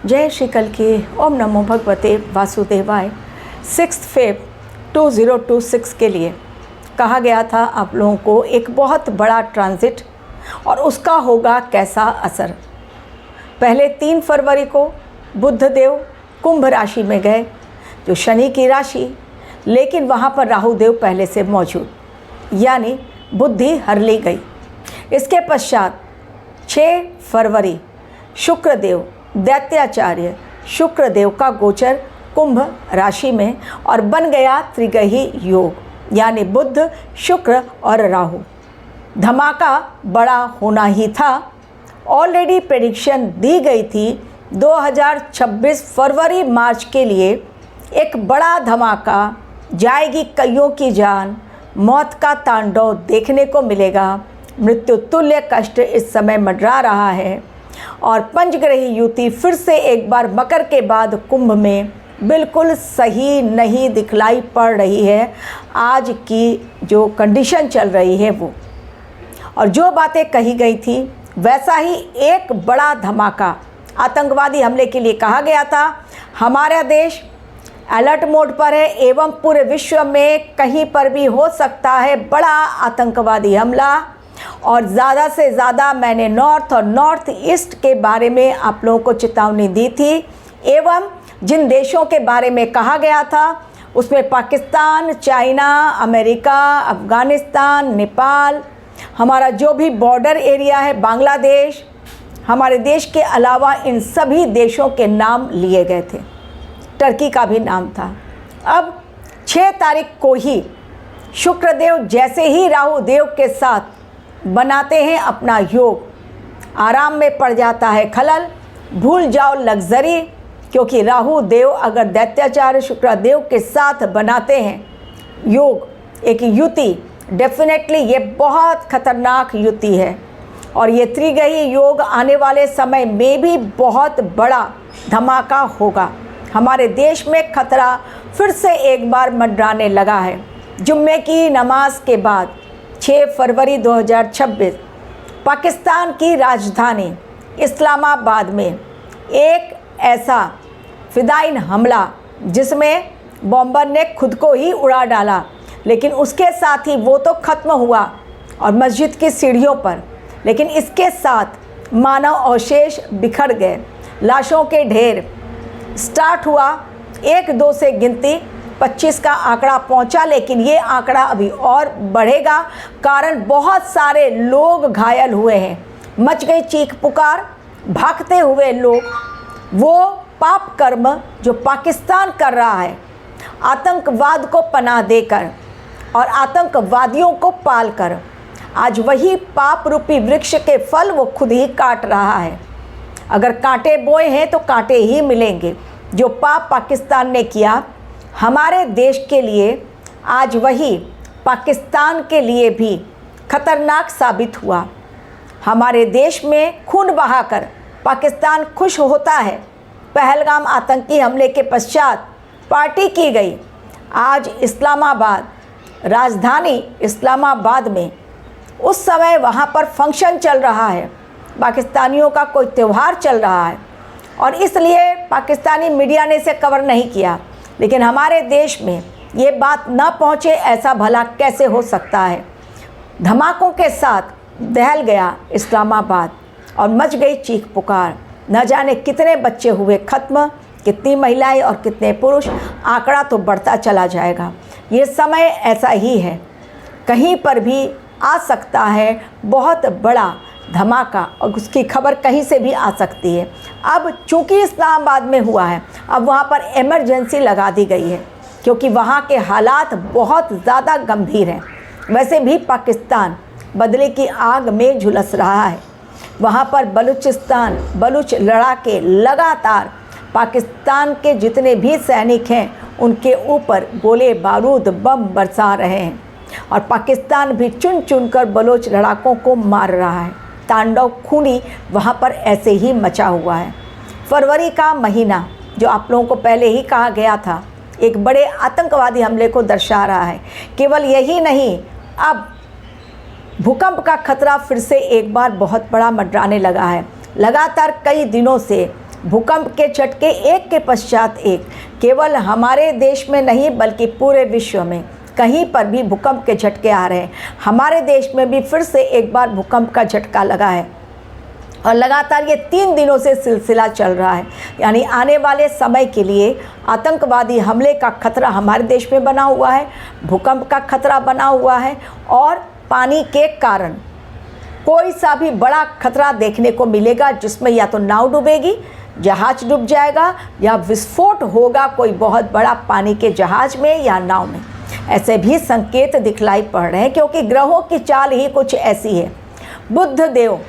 जय श्री कल की ओम नमो भगवते वासुदेवाय। 6 फेब 2026 के लिए कहा गया था आप लोगों को एक बहुत बड़ा ट्रांजिट और उसका होगा कैसा असर। पहले 3 फरवरी को बुध देव कुंभ राशि में गए, जो शनि की राशि, लेकिन वहाँ पर राहु देव पहले से मौजूद, यानी बुद्धि हर ली गई। इसके पश्चात 6 फरवरी शुक्रदेव दैत्याचार्य शुक्रदेव का गोचर कुंभ राशि में और बन गया त्रिग्रही योग, यानी बुध शुक्र और राहु। धमाका बड़ा होना ही था। ऑलरेडी प्रेडिक्शन दी गई थी 2026 फरवरी मार्च के लिए एक बड़ा धमाका, जाएगी कईयों की जान, मौत का तांडव देखने को मिलेगा। मृत्यु तुल्य कष्ट इस समय मंडरा रहा है और पंचग्रही युति फिर से एक बार मकर के बाद कुंभ में बिल्कुल सही नहीं दिखलाई पड़ रही है। आज की जो कंडीशन चल रही है वो, और जो बातें कही गई थी वैसा ही एक बड़ा धमाका आतंकवादी हमले के लिए कहा गया था। हमारा देश अलर्ट मोड पर है एवं पूरे विश्व में कहीं पर भी हो सकता है बड़ा आतंकवादी हमला। और ज़्यादा से ज़्यादा मैंने नॉर्थ और नॉर्थ ईस्ट के बारे में आप लोगों को चेतावनी दी थी एवं जिन देशों के बारे में कहा गया था उसमें पाकिस्तान, चाइना, अमेरिका, अफ़गानिस्तान, नेपाल, हमारा जो भी बॉर्डर एरिया है, बांग्लादेश, हमारे देश के अलावा इन सभी देशों के नाम लिए गए थे। टर्की का भी नाम था। अब 6 तारीख को ही शुक्रदेव जैसे ही राहु देव के साथ बनाते हैं अपना योग, आराम में पड़ जाता है खलल। भूल जाओ लग्जरी, क्योंकि राहु देव अगर दैत्याचार्य शुक्रदेव के साथ बनाते हैं योग, एक युति, डेफिनेटली ये बहुत खतरनाक युति है। और ये त्रिग्रही योग आने वाले समय में भी बहुत बड़ा धमाका होगा। हमारे देश में खतरा फिर से एक बार मंडराने लगा है। जुम्मे की नमाज के बाद 6 फरवरी 2026 पाकिस्तान की राजधानी इस्लामाबाद में एक ऐसा फिदाइन हमला जिसमें बॉम्बर ने खुद को ही उड़ा डाला, लेकिन उसके साथ ही वो तो ख़त्म हुआ और मस्जिद की सीढ़ियों पर, लेकिन इसके साथ मानव अवशेष बिखर गए, लाशों के ढेर स्टार्ट हुआ। 1-2 से गिनती 25 का आंकड़ा पहुंचा, लेकिन ये आंकड़ा अभी और बढ़ेगा, कारण बहुत सारे लोग घायल हुए हैं। मच गई चीख पुकार, भागते हुए लोग। वो पाप कर्म जो पाकिस्तान कर रहा है, आतंकवाद को पनाह देकर और आतंकवादियों को पालकर, आज वही पाप रूपी वृक्ष के फल वो खुद ही काट रहा है। अगर कांटे बोए हैं तो कांटे ही मिलेंगे। जो पाप पाकिस्तान ने किया हमारे देश के लिए, आज वही पाकिस्तान के लिए भी खतरनाक साबित हुआ। हमारे देश में खून बहाकर पाकिस्तान खुश होता है। पहलगाम आतंकी हमले के पश्चात पार्टी की गई। आज इस्लामाबाद, राजधानी इस्लामाबाद में उस समय वहाँ पर फंक्शन चल रहा है, पाकिस्तानियों का कोई त्यौहार चल रहा है, और इसलिए पाकिस्तानी मीडिया ने इसे कवर नहीं किया। लेकिन हमारे देश में ये बात न पहुँचे, ऐसा भला कैसे हो सकता है। धमाकों के साथ दहल गया इस्लामाबाद और मच गई चीख पुकार। न जाने कितने बच्चे हुए ख़त्म, कितनी महिलाएं और कितने पुरुष, आंकड़ा तो बढ़ता चला जाएगा। ये समय ऐसा ही है, कहीं पर भी आ सकता है बहुत बड़ा धमाका और उसकी खबर कहीं से भी आ सकती है। अब चूंकि इस्लामाबाद में हुआ है, अब वहाँ पर इमरजेंसी लगा दी गई है, क्योंकि वहाँ के हालात बहुत ज़्यादा गंभीर हैं। वैसे भी पाकिस्तान बदले की आग में झुलस रहा है। वहाँ पर बलूचिस्तान, बलूच लड़ाके लगातार पाकिस्तान के जितने भी सैनिक हैं उनके ऊपर गोले बारूद बम बरसा रहे हैं, और पाकिस्तान भी चुन चुन कर बलोच लड़ाकों को मार रहा है। तांडव खूनी वहाँ पर ऐसे ही मचा हुआ है। फरवरी का महीना जो आप लोगों को पहले ही कहा गया था, एक बड़े आतंकवादी हमले को दर्शा रहा है। केवल यही नहीं, अब भूकंप का खतरा फिर से एक बार बहुत बड़ा मंडराने लगा है। लगातार कई दिनों से भूकंप के झटके एक के पश्चात एक, केवल हमारे देश में नहीं बल्कि पूरे विश्व में कहीं पर भी भूकंप के झटके आ रहे हैं। हमारे देश में भी फिर से एक बार भूकंप का झटका लगा है और लगातार ये 3 दिनों से सिलसिला चल रहा है। यानी आने वाले समय के लिए आतंकवादी हमले का खतरा हमारे देश में बना हुआ है, भूकंप का खतरा बना हुआ है और पानी के कारण कोई सा भी बड़ा खतरा देखने को मिलेगा जिसमें या तो नाव डूबेगी, जहाज डूब जाएगा या विस्फोट होगा कोई बहुत बड़ा पानी के जहाज में या नाव में। ऐसे भी संकेत दिखलाई पड़ रहे हैं क्योंकि ग्रहों की चाल ही कुछ ऐसी है। बुध देव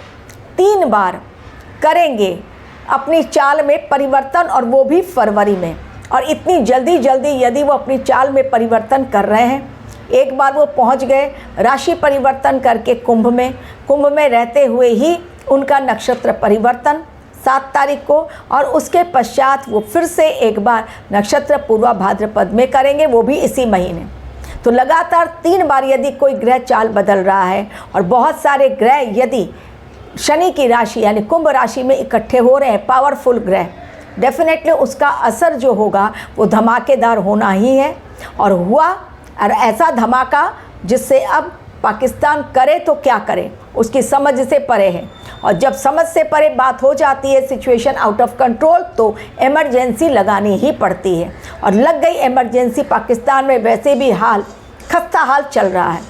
3 बार करेंगे अपनी चाल में परिवर्तन और वो भी फरवरी में। और इतनी जल्दी यदि वो अपनी चाल में परिवर्तन कर रहे हैं, एक बार वो पहुंच गए राशि परिवर्तन करके कुंभ में रहते हुए ही उनका नक्षत्र परिवर्तन 7 तारीख को, और उसके पश्चात वो फिर से एक बार नक्षत्र पूर्वा भाद्रपद में करेंगे, वो भी इसी महीने। तो लगातार 3 बार यदि कोई ग्रह चाल बदल रहा है और बहुत सारे ग्रह यदि शनि की राशि यानी कुंभ राशि में इकट्ठे हो रहे हैं, पावरफुल ग्रह, डेफिनेटली उसका असर जो होगा वो धमाकेदार होना ही है। और हुआ और ऐसा धमाका जिससे अब पाकिस्तान करे तो क्या करे उसकी समझ से परे है। और जब समझ से परे बात हो जाती है, सिचुएशन आउट ऑफ कंट्रोल, तो इमरजेंसी लगानी ही पड़ती है। और लग गई इमरजेंसी। पाकिस्तान में वैसे भी खस्ता हाल चल रहा है।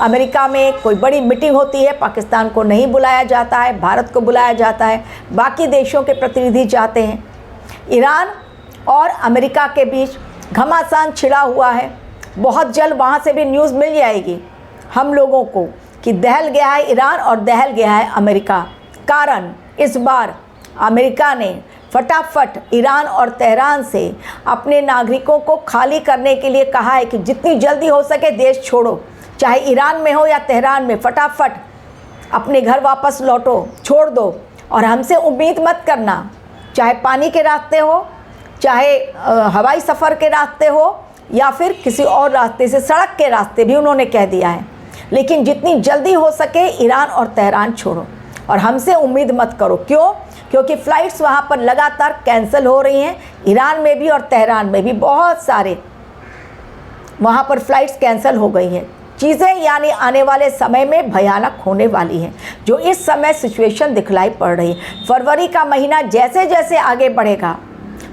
अमेरिका में कोई बड़ी मीटिंग होती है, पाकिस्तान को नहीं बुलाया जाता है, भारत को बुलाया जाता है, बाकी देशों के प्रतिनिधि जाते हैं। ईरान और अमेरिका के बीच घमासान छिड़ा हुआ है। बहुत जल्द वहाँ से भी न्यूज़ मिल जाएगी हम लोगों को कि दहल गया है ईरान और दहल गया है अमेरिका। कारण इस बार अमेरिका ने फटाफट ईरान और तेहरान से अपने नागरिकों को खाली करने के लिए कहा है कि जितनी जल्दी हो सके देश छोड़ो, चाहे ईरान में हो या तेहरान में, फटाफट अपने घर वापस लौटो, छोड़ दो। और हमसे उम्मीद मत करना, चाहे पानी के रास्ते हो, चाहे हवाई सफ़र के रास्ते हो या फिर किसी और रास्ते से, सड़क के रास्ते भी उन्होंने कह दिया है। लेकिन जितनी जल्दी हो सके ईरान और तेहरान छोड़ो और हमसे उम्मीद मत करो। क्यों? क्योंकि फ़्लाइट्स वहाँ पर लगातार कैंसिल हो रही हैं, ईरान में भी और तेहरान में भी बहुत सारे वहाँ पर फ़्लाइट्स कैंसिल हो गई हैं। चीज़ें यानी आने वाले समय में भयानक होने वाली हैं, जो इस समय सिचुएशन दिखलाई पड़ रही है। फरवरी का महीना जैसे जैसे आगे बढ़ेगा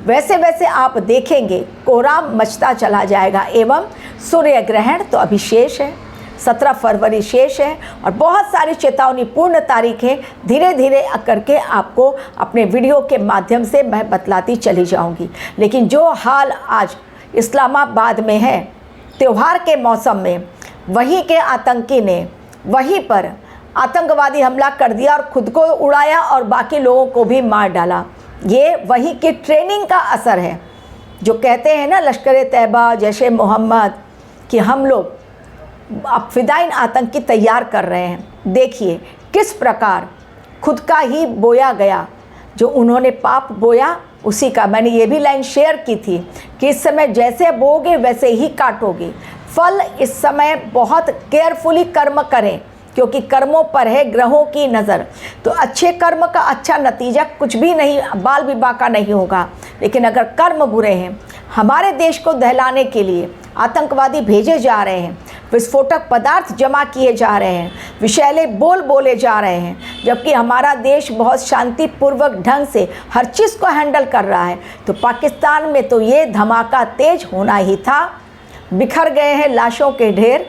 वैसे वैसे आप देखेंगे कोहराम मचता चला जाएगा। एवं सूर्य ग्रहण तो अभी शेष है, 17 फरवरी शेष है और बहुत सारी चेतावनी पूर्ण तारीखें धीरे धीरे करके आपको अपने वीडियो के माध्यम से मैं बतलाती चली जाऊंगी। लेकिन जो हाल आज इस्लामाबाद में है त्यौहार के मौसम में, वहीं के आतंकी ने वहीं पर आतंकवादी हमला कर दिया और खुद को उड़ाया और बाकी लोगों को भी मार डाला। ये वहीं की ट्रेनिंग का असर है। जो कहते हैं ना लश्कर तैयबा, जैश मोहम्मद, कि हम लोग अब फिदाइन आतंकी तैयार कर रहे हैं। देखिए किस प्रकार खुद का ही बोया गया, जो उन्होंने पाप बोया उसी का। मैंने ये भी लाइन शेयर की थी कि इस समय जैसे बोगे वैसे ही काटोगे। फल इस समय बहुत केयरफुली कर्म करें क्योंकि कर्मों पर है ग्रहों की नज़र। तो अच्छे कर्म का अच्छा नतीजा कुछ भी नहीं, बाल विवाह का नहीं होगा। लेकिन अगर कर्म बुरे हैं, हमारे देश को दहलाने के लिए आतंकवादी भेजे जा रहे हैं, विस्फोटक पदार्थ जमा किए जा रहे हैं, विषैले बोल बोले जा रहे हैं, जबकि हमारा देश बहुत शांतिपूर्वक ढंग से हर चीज़ को हैंडल कर रहा है, तो पाकिस्तान में तो ये धमाका तेज होना ही था। बिखर गए हैं लाशों के ढेर,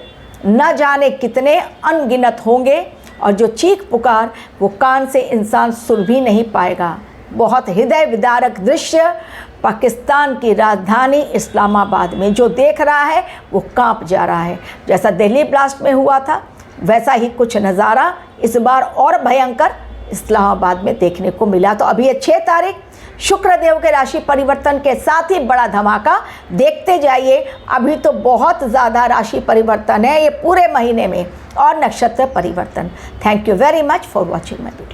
न जाने कितने अनगिनत होंगे, और जो चीख पुकार वो कान से इंसान सुन भी नहीं पाएगा। बहुत हृदय विदारक दृश्य पाकिस्तान की राजधानी इस्लामाबाद में जो देख रहा है वो कांप जा रहा है। जैसा दिल्ली ब्लास्ट में हुआ था वैसा ही कुछ नज़ारा इस बार और भयंकर इस्लामाबाद में देखने को मिला। तो अभी 6 तारीख शुक्रदेव के राशि परिवर्तन के साथ ही बड़ा धमाका देखते जाइए। अभी तो बहुत ज़्यादा राशि परिवर्तन है ये पूरे महीने में और नक्षत्र परिवर्तन। Thank you very much for watching my video.